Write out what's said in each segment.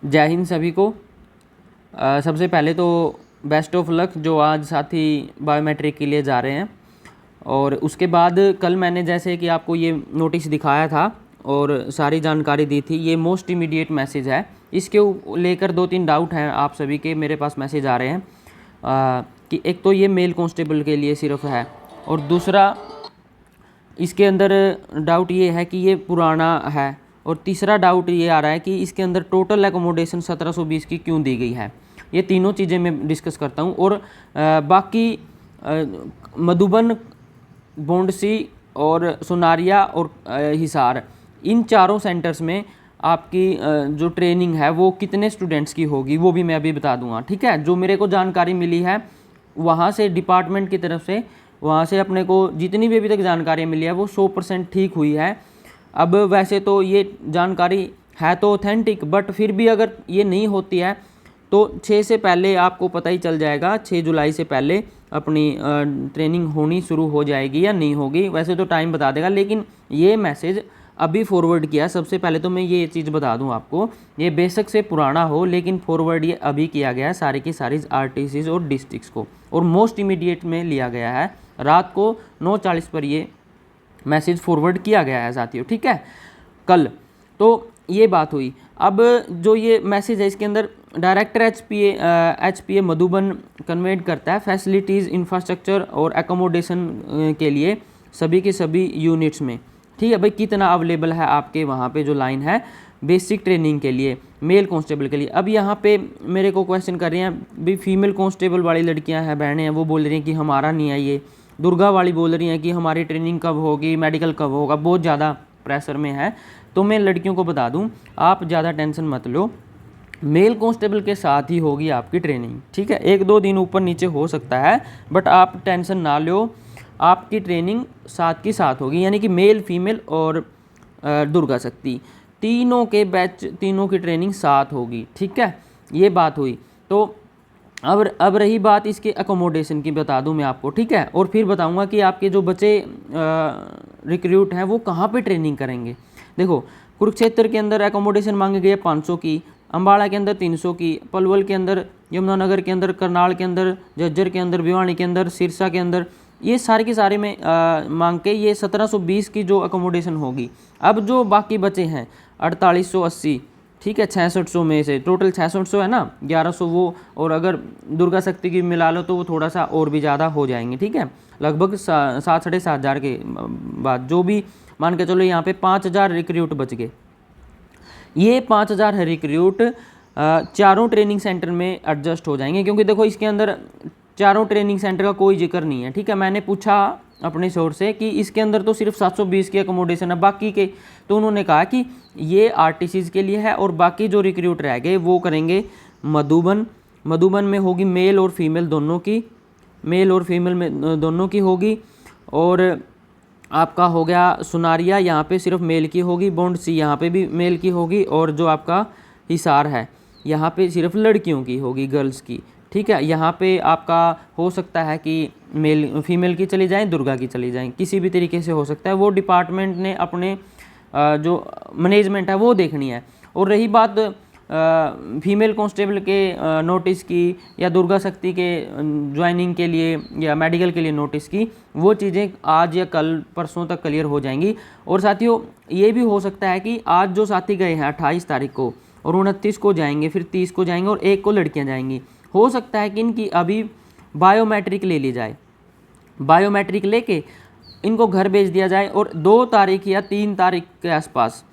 जय हिंद सभी को। सबसे पहले तो बेस्ट ऑफ लक जो आज साथी बायोमेट्रिक के लिए जा रहे हैं। और उसके बाद कल मैंने जैसे कि आपको ये नोटिस दिखाया था और सारी जानकारी दी थी, ये मोस्ट इमीडिएट मैसेज है। इसके लेकर 2-3 डाउट हैं आप सभी के, मेरे पास मैसेज आ रहे हैं कि एक तो ये मेल कांस्टेबल के लिए सिर्फ है, और दूसरा इसके अंदर डाउट ये है कि ये पुराना है, और तीसरा डाउट ये आ रहा है कि इसके अंदर टोटल एकोमोडेशन 1720 की क्यों दी गई है। ये तीनों चीज़ें मैं डिस्कस करता हूँ। और बाकी मधुबन, बोंडसी और सुनारिया और हिसार, इन चारों सेंटर्स में आपकी जो ट्रेनिंग है वो कितने स्टूडेंट्स की होगी वो भी मैं अभी बता दूंगा। ठीक है, जो मेरे को जानकारी मिली है वहाँ से डिपार्टमेंट की तरफ से, वहाँ से अपने को जितनी भी अभी तक जानकारी मिली है वो 100% ठीक हुई है। अब वैसे तो ये जानकारी है तो ऑथेंटिक, बट फिर भी अगर ये नहीं होती है तो 6 से पहले आपको पता ही चल जाएगा, 6 जुलाई से पहले अपनी ट्रेनिंग होनी शुरू हो जाएगी या नहीं होगी। वैसे तो टाइम बता देगा, लेकिन ये मैसेज अभी फॉरवर्ड किया। सबसे पहले तो मैं ये चीज़ बता दूं आपको, ये बेशक से पुराना हो लेकिन फॉरवर्ड ये अभी किया गया है सारी की सारी आरटीसीज और डिस्ट्रिक्ट्स को, और मोस्ट इमीडिएट में लिया गया है। रात को 9:40 पर ये मैसेज फॉरवर्ड किया गया है साथियों। ठीक है, कल तो ये बात हुई। अब जो ये मैसेज है इसके अंदर डायरेक्टर एचपीए मधुबन कन्वेट करता है फैसिलिटीज़, इंफ्रास्ट्रक्चर और एकोमोडेशन के लिए सभी के सभी यूनिट्स में। ठीक है भाई, कितना अवेलेबल है आपके वहाँ पे जो लाइन है बेसिक ट्रेनिंग के लिए मेल कांस्टेबल के लिए। अब यहाँ पे मेरे को क्वेश्चन कर रहे हैं भाई, फीमेल कांस्टेबल वाली लड़कियाँ हैं, बहनें हैं, वो बोल रही हैं कि हमारा नहीं है ये। दुर्गा वाली बोल रही हैं कि हमारी ट्रेनिंग कब होगी, मेडिकल कब होगा, बहुत ज़्यादा प्रेशर में है। तो मैं लड़कियों को बता दूं, आप ज़्यादा टेंशन मत लो, मेल कांस्टेबल के साथ ही होगी आपकी ट्रेनिंग। ठीक है, 1-2 दिन ऊपर नीचे हो सकता है, बट आप टेंशन ना लो, आपकी ट्रेनिंग साथ की साथ होगी। यानी कि मेल, फीमेल और दुर्गा शक्ति तीनों के बैच, तीनों की ट्रेनिंग साथ होगी। ठीक है, ये बात हुई। तो अब रही बात इसके अकोमोडेशन की, बता दूं मैं आपको। ठीक है, और फिर बताऊंगा कि आपके जो बच्चे रिक्रूट हैं वो कहाँ पे ट्रेनिंग करेंगे। देखो, कुरुक्षेत्र के अंदर एकोमोडेशन मांगी गई है 500 की, अम्बाड़ा के अंदर 300 की, पलवल के अंदर, यमुनानगर के अंदर, करनाल के अंदर, झज्जर के अंदर, भिवानी के अंदर, सिरसा के अंदर, ये सारे के सारे में मांग के ये 1720 की जो अकोमोडेशन होगी। अब जो बाकी बचे हैं 4880, ठीक है, 6600 में से टोटल 6600 है ना, 1100 वो, और अगर दुर्गा शक्ति की मिला लो तो वो थोड़ा सा और भी ज़्यादा हो जाएंगे। ठीक है, लगभग 7-7,500 के बाद जो भी मान के चलो, यहाँ पे 5000 रिक्रूट बच गए। ये 5000 रिक्रूट चारों ट्रेनिंग सेंटर में एडजस्ट हो जाएंगे, क्योंकि देखो इसके अंदर चारों ट्रेनिंग सेंटर का कोई जिक्र नहीं है। ठीक है, मैंने पूछा अपने सोर्स से कि इसके अंदर तो सिर्फ 720 की अकोमोडेशन है, बाकी के, तो उन्होंने कहा कि ये आरटीसीज के लिए है और बाकी जो रिक्रूट रह गए वो करेंगे मधुबन में होगी मेल और फीमेल दोनों की, मेल और फीमेल में दोनों की होगी। और आपका हो गया सुनारिया, यहाँ पे सिर्फ मेल की होगी, बोंडसी यहाँ पे भी मेल की होगी, और जो आपका हिसार है यहाँ पे सिर्फ लड़कियों की होगी, गर्ल्स की। ठीक है, यहाँ पे आपका हो सकता है कि मेल फीमेल की चली जाए, दुर्गा की चली जाए, किसी भी तरीके से हो सकता है। वो डिपार्टमेंट ने अपने जो मैनेजमेंट है वो देखनी है। और रही बात फीमेल कांस्टेबल के नोटिस की या दुर्गा शक्ति के ज्वाइनिंग के लिए या मेडिकल के लिए नोटिस की, वो चीज़ें आज या कल परसों तक क्लियर हो जाएंगी। और साथियों, ये भी हो सकता है कि आज जो साथी गए हैं 28 तारीख को, और 29 को जाएंगे, फिर 30 को जाएंगे, और 1 को लड़कियां जाएंगी। हो सकता है कि इनकी अभी बायोमेट्रिक ले ली जाए, बायोमेट्रिक लेके इनको घर भेज दिया जाए, और 2 तारीख या 3 तारीख के आसपास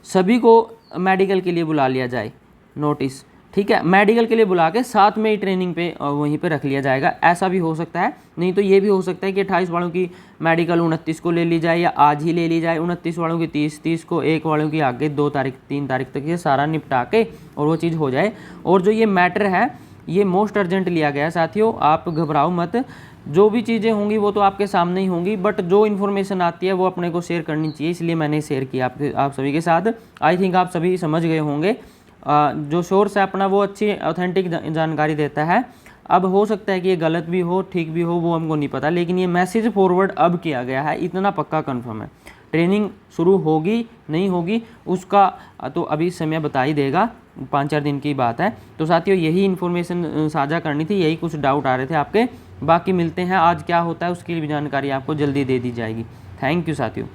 सभी को मेडिकल के लिए बुला लिया जाए नोटिस। ठीक है, मेडिकल के लिए बुला के साथ में ही ट्रेनिंग पे वहीं पे रख लिया जाएगा, ऐसा भी हो सकता है। नहीं तो ये भी हो सकता है कि 28 वालों की मेडिकल 29 को ले ली जाए, या आज ही ले ली जाए, 29 वालों की 30 को, 1 वालों की आगे 2 तारीख 3 तारीख तक ये सारा निपटा के और वो चीज़ हो जाए। और जो ये मैटर है ये मोस्ट अर्जेंट लिया गया है साथियों, आप घबराओ मत। जो भी चीज़ें होंगी वो तो आपके सामने ही होंगी, बट जो इन्फॉर्मेशन आती है वो अपने को शेयर करनी चाहिए, इसलिए मैंने शेयर किया आप सभी के साथ। आई थिंक आप सभी समझ गए होंगे। जो सोर्स है अपना वो अच्छी ऑथेंटिक जानकारी देता है। अब हो सकता है कि ये गलत भी हो, ठीक भी हो, वो हमको नहीं पता, लेकिन ये मैसेज फॉरवर्ड अब किया गया है, इतना पक्का कन्फर्म है। ट्रेनिंग शुरू होगी नहीं होगी उसका तो अभी समय बता ही देगा, 5-4 दिन की बात है। तो साथियों यही इन्फॉर्मेशन साझा करनी थी, यही कुछ डाउट आ रहे थे आपके। बाकी मिलते हैं, आज क्या होता है उसकी भी जानकारी आपको जल्दी दे दी जाएगी। थैंक यू साथियों।